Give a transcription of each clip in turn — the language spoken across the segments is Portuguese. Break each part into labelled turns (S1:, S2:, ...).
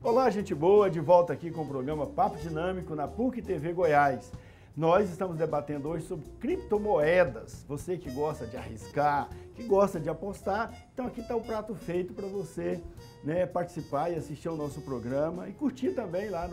S1: Olá, gente boa, de volta aqui com o programa Papo Dinâmico na PUC TV Goiás. Nós estamos debatendo hoje sobre criptomoedas. Você que gosta de arriscar, que gosta de apostar, então aqui está o prato feito para você, participar e assistir ao nosso programa e curtir também lá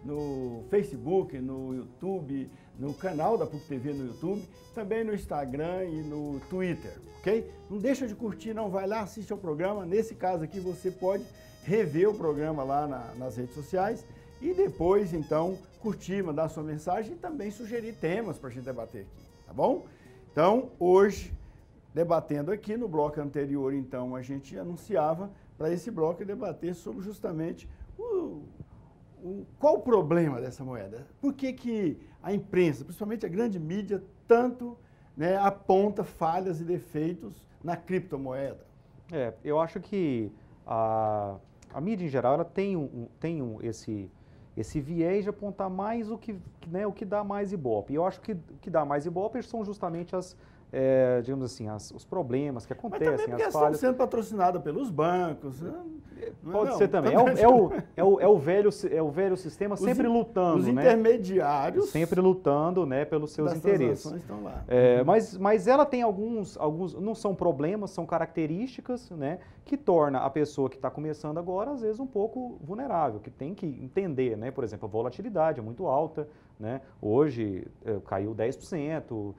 S1: no Facebook, no YouTube, no canal da PUC TV no YouTube, também no Instagram e no Twitter, ok? Não deixa de curtir, não, vai lá, assiste ao programa. Nesse caso aqui você pode rever o programa lá nas redes sociais e depois, então, curtir, mandar sua mensagem e também sugerir temas para a gente debater aqui, tá bom? Então, hoje, debatendo aqui, no bloco anterior, então, a gente anunciava para esse bloco debater sobre justamente qual o problema dessa moeda. Por que a imprensa, principalmente a grande mídia, tanto aponta falhas e defeitos na criptomoeda?
S2: Eu acho que a mídia, em geral, ela tem esse viés de apontar mais o que dá mais ibope. E eu acho que o que dá mais ibope são justamente digamos assim, os problemas que acontecem,
S1: mas também porque
S2: as falhas.
S1: Estão sendo patrocinadas pelos bancos.
S2: Pode ser também. É o velho sistema sempre lutando.
S1: Os intermediários.
S2: Sempre lutando, pelos seus interesses.
S1: Estão lá.
S2: Mas ela tem alguns, não são problemas, são características, que torna a pessoa que está começando agora, às vezes, um pouco vulnerável, que tem que entender, Por exemplo, a volatilidade é muito alta, Hoje caiu 10%.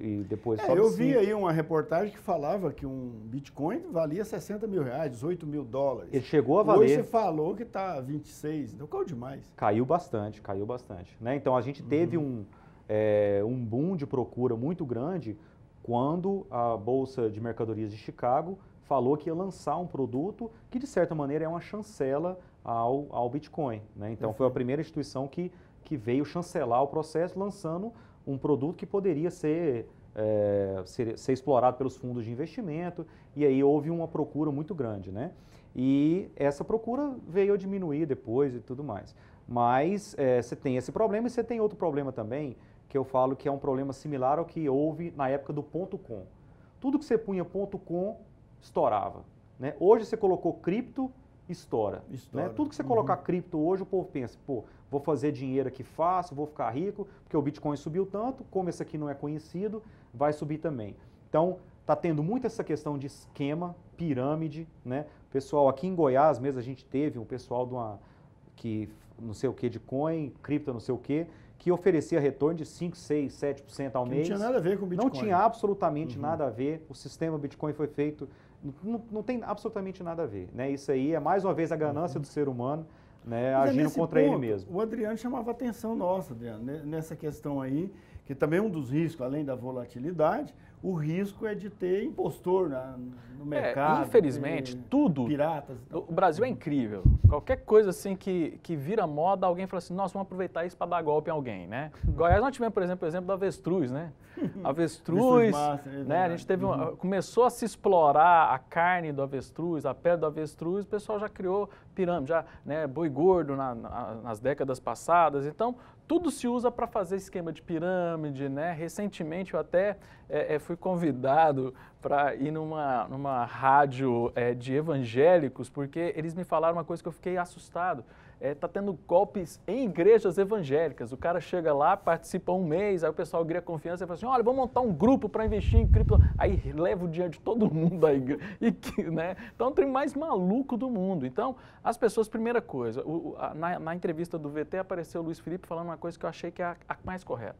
S2: E depois
S1: eu vi aí uma reportagem que falava que um Bitcoin valia 60 mil reais, 18 mil dólares.
S2: Ele chegou a valer.
S1: Hoje você falou que está 26, então caiu demais.
S2: Caiu bastante. Então a gente teve um boom de procura muito grande quando a Bolsa de Mercadorias de Chicago falou que ia lançar um produto que, de certa maneira, é uma chancela ao Bitcoin. Então foi a primeira instituição que veio chancelar o processo lançando um produto que poderia ser explorado pelos fundos de investimento, e aí houve uma procura muito grande, E essa procura veio a diminuir depois e tudo mais. Mas você tem esse problema e você tem outro problema também, que eu falo que é um problema similar ao que houve na época do .com. Tudo que você punha .com estourava, Hoje você colocou cripto, estoura. Tudo que você colocar cripto hoje, o povo pensa, vou fazer dinheiro aqui fácil, vou ficar rico, porque o Bitcoin subiu tanto, como esse aqui não é conhecido, vai subir também. Então, está tendo muito essa questão de esquema, pirâmide, Pessoal, aqui em Goiás mesmo, a gente teve um pessoal que não sei o que de coin, cripto não sei o que oferecia retorno de 5, 6, 7% ao mês.
S1: Não tinha nada a ver com o Bitcoin.
S2: Não tinha absolutamente nada a ver. O sistema Bitcoin foi feito, não tem absolutamente nada a ver. Isso aí é mais uma vez a ganância do ser humano, agindo contra ele mesmo.
S1: O Adriano chamava a atenção nossa, Adriano, nessa questão aí, que também é um dos riscos, além da volatilidade, o risco é de ter impostor no mercado.
S3: Infelizmente, tudo.
S1: Piratas.
S3: O Brasil é incrível. Qualquer coisa assim que vira moda, alguém fala assim, nossa, vamos aproveitar isso para dar golpe em alguém, Goiás nós tivemos, por exemplo, o exemplo do avestruz, Avestruz, a gente teve começou a se explorar a carne do avestruz, a pele do avestruz, o pessoal já criou pirâmide, boi gordo nas décadas passadas. Então, tudo se usa para fazer esquema de pirâmide, Recentemente eu até fui convidado para ir numa rádio de evangélicos, porque eles me falaram uma coisa que eu fiquei assustado. Tá tendo golpes em igrejas evangélicas. O cara chega lá, participa um mês, aí o pessoal cria confiança e fala assim, olha, vamos montar um grupo para investir em cripto. Aí leva o dinheiro de todo mundo da igreja. Então, é o trem mais maluco do mundo. Então, as pessoas, primeira coisa, na entrevista do VT apareceu o Luiz Felipe falando uma coisa que eu achei que é a mais correta.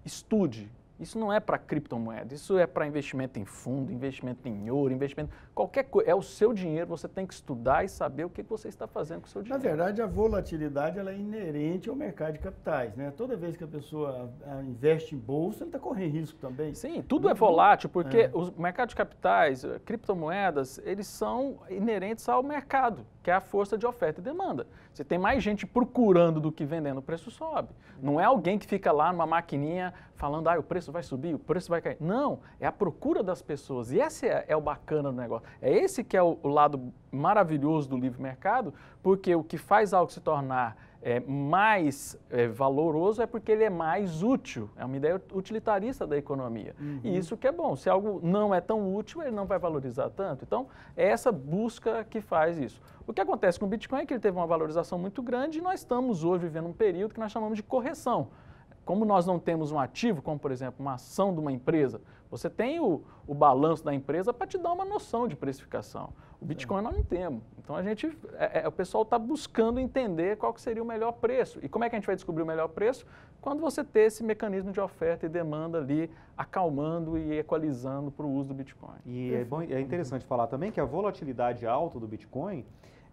S3: Estude. Isso não é para criptomoeda, isso é para investimento em fundo, investimento em ouro, investimento... Qualquer coisa, é o seu dinheiro, você tem que estudar e saber o que você está fazendo com o seu dinheiro.
S1: Na verdade, a volatilidade ela é inerente ao mercado de capitais, Toda vez que a pessoa investe em bolsa, ele está correndo risco também.
S3: Sim, tudo é volátil, porque o mercado de capitais, criptomoedas, eles são inerentes ao mercado, que é a força de oferta e demanda. Você tem mais gente procurando do que vendendo, o preço sobe. Não é alguém que fica lá numa maquininha falando, o preço vai subir, o preço vai cair. Não, é a procura das pessoas. E esse é o bacana do negócio. É esse que é o lado maravilhoso do livre mercado, porque o que faz algo se tornar mais valoroso é porque ele é mais útil. É uma ideia utilitarista da economia. E isso que é bom. Se algo não é tão útil, ele não vai valorizar tanto. Então, é essa busca que faz isso. O que acontece com o Bitcoin é que ele teve uma valorização muito grande e nós estamos hoje vivendo um período que nós chamamos de correção. Como nós não temos um ativo, como por exemplo uma ação de uma empresa, você tem o balanço da empresa para te dar uma noção de precificação. O Bitcoin nós não temos. Então o pessoal está buscando entender qual que seria o melhor preço. E como é que a gente vai descobrir o melhor preço? Quando você ter esse mecanismo de oferta e demanda ali acalmando e equalizando para o uso do Bitcoin.
S2: E é interessante falar também que a volatilidade alta do Bitcoin,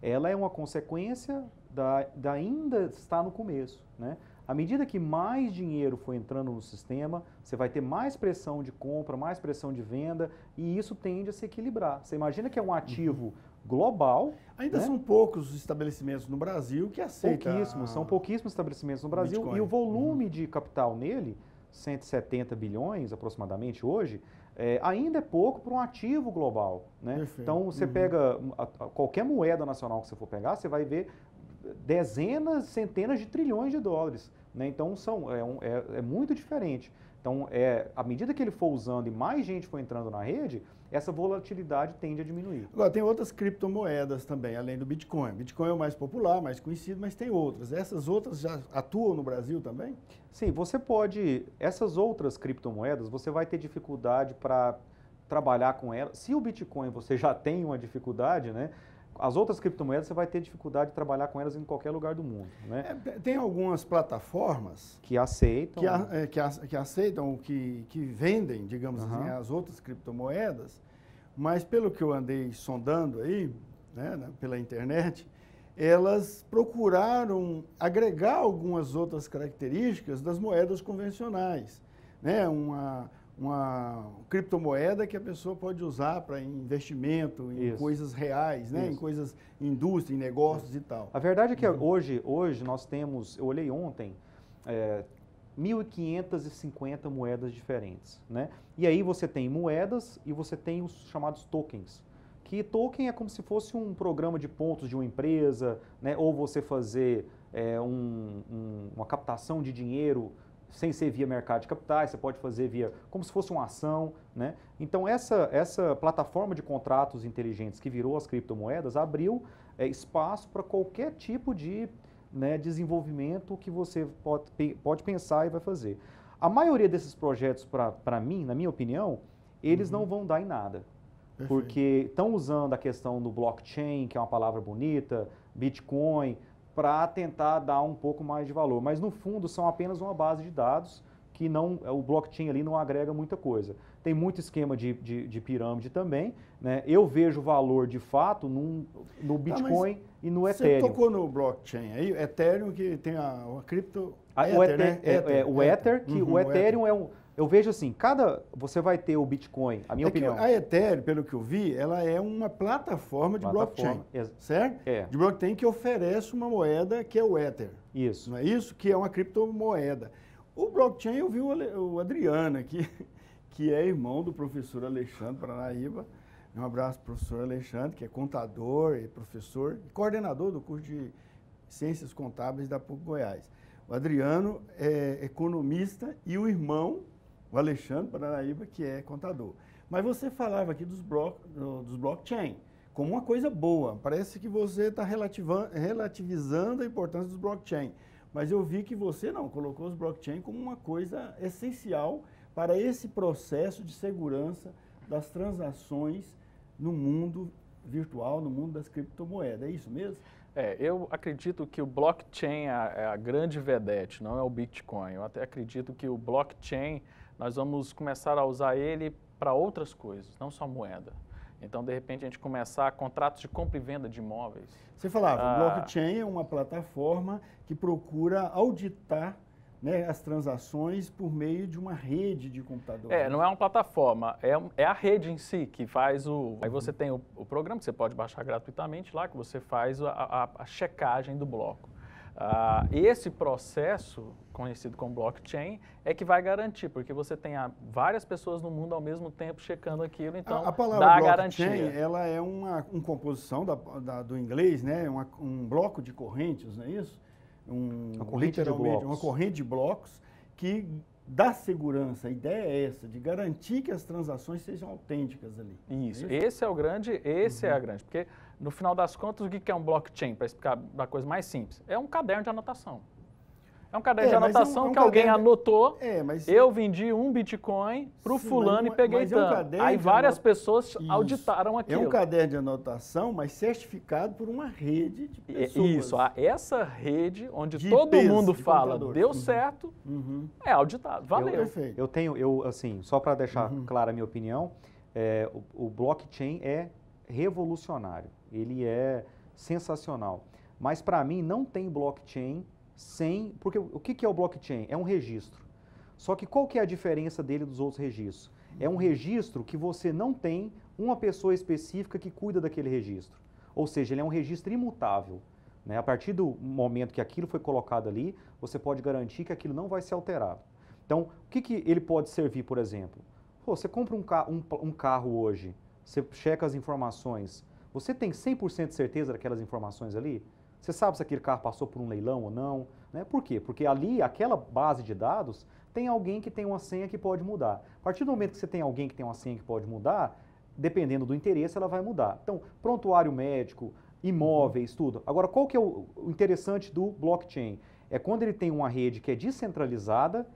S2: ela é uma consequência da ainda estar no começo, né? À medida que mais dinheiro for entrando no sistema, você vai ter mais pressão de compra, mais pressão de venda, e isso tende a se equilibrar. Você imagina que é um ativo global.
S1: Ainda, né? São poucos os estabelecimentos no Brasil que aceitam.
S2: São pouquíssimos estabelecimentos no Brasil, Bitcoin. E o volume de capital nele, 170 bilhões aproximadamente hoje, ainda é pouco para um ativo global, né? Então você pega qualquer moeda nacional que você for pegar, você vai ver dezenas, centenas de trilhões de dólares, né? Então é muito diferente. Então, à medida que ele for usando e mais gente for entrando na rede, essa volatilidade tende a diminuir.
S1: Agora, tem outras criptomoedas também, além do Bitcoin. Bitcoin é o mais popular, mais conhecido, mas tem outras. Essas outras já atuam no Brasil também?
S2: Sim, essas outras criptomoedas, você vai ter dificuldade para trabalhar com elas. Se o Bitcoin você já tem uma dificuldade, né? As outras criptomoedas você vai ter dificuldade de trabalhar com elas em qualquer lugar do mundo, né?
S1: Tem algumas plataformas
S2: que aceitam,
S1: que aceitam, que vendem, digamos assim, as outras criptomoedas, mas pelo que eu andei sondando aí, né, pela internet, elas procuraram agregar algumas outras características das moedas convencionais, né? Uma criptomoeda que a pessoa pode usar para investimento em coisas reais, né? Em coisas, em indústria, em negócios e tal.
S2: A verdade é que hoje nós temos, eu olhei ontem, 1.550 moedas diferentes, né? E aí você tem moedas e você tem os chamados tokens. Que token é como se fosse um programa de pontos de uma empresa, né? Ou você fazer uma captação de dinheiro sem ser via mercado de capitais, você pode fazer como se fosse uma ação, né? Então essa plataforma de contratos inteligentes que virou as criptomoedas abriu espaço para qualquer tipo de, né, desenvolvimento que você pode pensar e vai fazer. A maioria desses projetos, para mim, na minha opinião, eles não vão dar em nada. Perfeito. Porque estão usando a questão do blockchain, que é uma palavra bonita, Bitcoin, para tentar dar um pouco mais de valor. Mas, no fundo, são apenas uma base de dados que o blockchain ali não agrega muita coisa. Tem muito esquema de pirâmide também, né? Eu vejo valor, de fato, no Bitcoin e no Ethereum.
S1: Você tocou no blockchain aí, Ethereum, que tem a cripto...
S2: O Ethereum é um... Eu vejo assim, você vai ter o Bitcoin, a minha opinião.
S1: A Ethereum, pelo que eu vi, ela é uma plataforma de blockchain, certo? De blockchain que oferece uma moeda que é o Ether.
S2: Isso.
S1: Não é isso? Que é uma criptomoeda. O blockchain, eu vi o Adriano aqui, que é irmão do professor Alexandre Paranaíba. Um abraço para o professor Alexandre, que é contador e professor e coordenador do curso de Ciências Contábeis da PUC Goiás. O Adriano é economista e o irmão, o Alexandre Paranaíba, que é contador. Mas você falava aqui dos blockchain como uma coisa boa. Parece que você está relativizando a importância dos blockchain. Mas eu vi que você não colocou os blockchain como uma coisa essencial para esse processo de segurança das transações no mundo virtual, no mundo das criptomoedas. É isso mesmo?
S3: Eu acredito que o blockchain é a grande vedete, não é o Bitcoin. Eu até acredito que o blockchain, nós vamos começar a usar ele para outras coisas, não só moeda. Então, de repente, a gente começar contratos de compra e venda de imóveis.
S1: Você falava, o blockchain é uma plataforma que procura auditar, né, as transações por meio de uma rede de computadores.
S3: Não é uma plataforma, é a rede em si que faz Aí você tem o programa que você pode baixar gratuitamente lá, que você faz a checagem do bloco. Esse processo, conhecido como blockchain, é que vai garantir, porque você tem várias pessoas no mundo ao mesmo tempo checando aquilo, então
S1: a palavra
S3: dá a
S1: blockchain,
S3: garantia.
S1: Ela é uma composição do inglês, né? Um bloco de correntes, não é isso?
S2: Uma corrente de blocos.
S1: Uma corrente de blocos que dá segurança. A ideia é essa, de garantir que as transações sejam autênticas ali.
S3: Isso, esse é o grande, é a grande, porque no final das contas, o que é um blockchain, para explicar a coisa mais simples? É um caderno de anotação. É um caderno de anotação que alguém anotou, eu vendi um Bitcoin para o fulano e peguei tanto. Aí várias pessoas auditaram aquilo.
S1: É um caderno de anotação, mas certificado por uma rede de pessoas.
S3: Isso, essa rede onde todo mundo fala, deu certo, é auditado, valeu.
S2: Assim, só para deixar clara a minha opinião, o blockchain é revolucionário, ele é sensacional. Mas para mim não tem blockchain porque o que é o blockchain? É um registro. Só que qual que é a diferença dele dos outros registros? É um registro que você não tem uma pessoa específica que cuida daquele registro. Ou seja, ele é um registro imutável. Né? A partir do momento que aquilo foi colocado ali, você pode garantir que aquilo não vai ser alterado. Então, o que ele pode servir, por exemplo? Você compra um carro hoje, você checa as informações, você tem 100% de certeza daquelas informações ali? Você sabe se aquele carro passou por um leilão ou não? Né? Por quê? Porque ali, aquela base de dados, tem alguém que tem uma senha que pode mudar. A partir do momento que você tem alguém que tem uma senha que pode mudar, dependendo do interesse, ela vai mudar. Então, prontuário médico, imóveis, tudo. Agora, qual que é o interessante do blockchain? É quando ele tem uma rede que é descentralizada,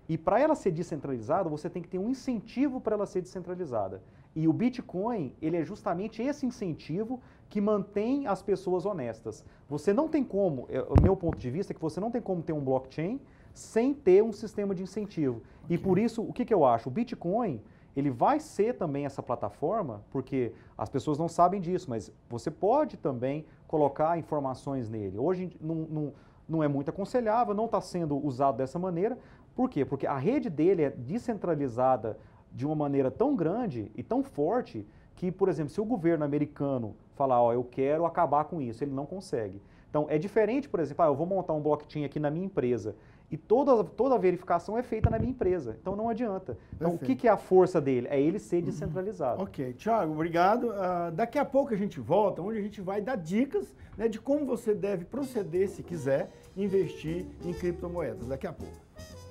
S2: e para ela ser descentralizada, você tem que ter um incentivo para ela ser descentralizada. E o Bitcoin, ele é justamente esse incentivo que mantém as pessoas honestas. Você não tem como, o meu ponto de vista é que você não tem como ter um blockchain sem ter um sistema de incentivo. Okay. E por isso, o que eu acho? O Bitcoin, ele vai ser também essa plataforma, porque as pessoas não sabem disso, mas você pode também colocar informações nele. Hoje não é muito aconselhável, não está sendo usado dessa maneira. Por quê? Porque a rede dele é descentralizada de uma maneira tão grande e tão forte que, por exemplo, se o governo americano falar, ó, eu quero acabar com isso, ele não consegue. Então, é diferente, por exemplo, eu vou montar um blockchain aqui na minha empresa e toda a verificação é feita na minha empresa. Então, não adianta. Então, o que é a força dele? É ele ser descentralizado.
S1: Ok. Thiago, obrigado. Daqui a pouco a gente volta, onde a gente vai dar dicas, né, de como você deve proceder, se quiser, investir em criptomoedas. Daqui a pouco.